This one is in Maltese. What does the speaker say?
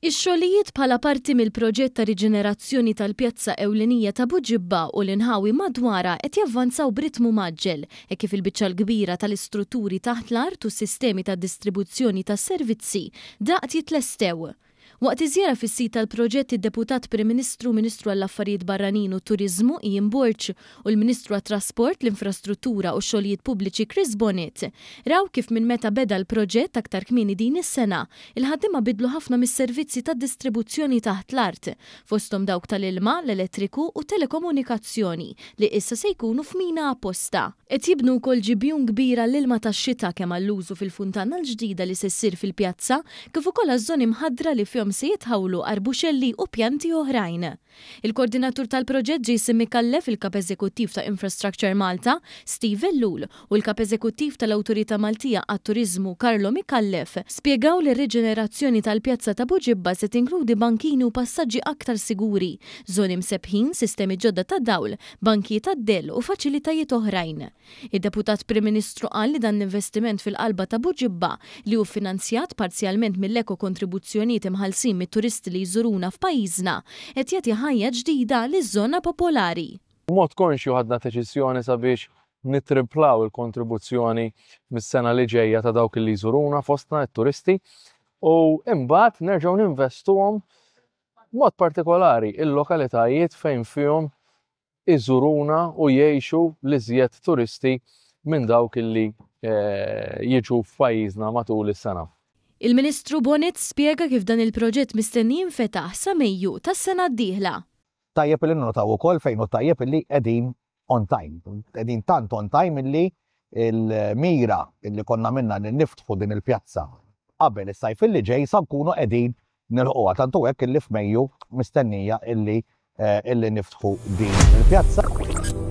Ix-xogħlijiet bħala parti mill-proġett ta' riġenerazzjoni tal-pjazza ewlenija ta' Buġibba u l-inħawi madwarha qed javvanzaw b'ritmu maġġel hekk kif il-biċċa l-kbira tal-istrutturi taħt l-art u s-sistemi ta' distribuzzjoni tas-servizzi daqt jitlestew. Waqt iżjara fis-sit tal-proġett id-Deputat Prim Ministru, Ministru għall-Affarijiet Barranin u Turiżmu Ian Burch u l-Ministru għat-Trasport, l-Infrastruttura u x-Xogħlijiet Pubbliċi Chris Bonnet raw kif minn meta beda l-proġett aktar kmieni din is-sena il-ħaddiema bidlu ħafna mis-servizzi tad-distribuzzjoni taħt l-art, fosthom dawk tal-ilma, l-elettriku u telekomunikazzjoni li issa se jkunu f'mina apposta. Qed jibnu wkoll ġibjun kbira l-ilma tax-xita kemm għall-użu fil-funtana l-ġdida li se ssir fil-pjazza kif ukoll għaż-żoni mħaddra li fihom se jitħawlu arbuxelli u pjanti oħrajn. Il-koordinatur tal-proġett Jason Mikallef, il-Kap Eżekuttiv ta' Infrastructure Malta, Steve Ellul, u l-Kap Eżekuttiv tal-Awtorità Maltija għat-Turiżmu Karlo Mikallef spjegaw li r-riġenerazzjoni tal-pjazza ta' Buġibba se tinkludi bankini u passaġġi aktar siguri, żoni msebħin, sistemi ġodda ta' dawl, banki ta' del u faċilitajiet oħrajn. Id-Deputat Prim Ministru qal li dan l-investiment fil-qalba ta' Buġibba li hu finanzjat parzjalment mill-eko kontribuzzjonijiet imħallsin mit-turisti li jżuruna f'pajjiżna qed jagħti ħajja ġdida liż-żona popolari. B'mod konxju ħadna deċiżjoni sabiex nittriplaw il-kontribuzzjoni mis-sena li ġejja ta' dawk li jżuruna fostna t-turisti u imbagħad nerġgħu ninvestuhom b'mod partikolari il-lokalitajiet fejn fihom iżuruna u jgħixu l-iżjed turisti minn dawk li jiġu f'pajjiżna matul is-sena. Il-Ministru Bonnet spjega kif dan il-proġett mistenni jinfetaħ sa Mejju tas-sena d-dieħla. Tajjeb li nnotaw ukoll fejn hu tajjeb li qegħdin on time. Qegħdin tant on time illi il-mira illi konna minna li niftħu din il-pjazza qabel is-sajf illi ġej sa nkunu qegħdin nilħuha tantu hekk illi f'Mejju mistennija illi niftħu din il-pjazza.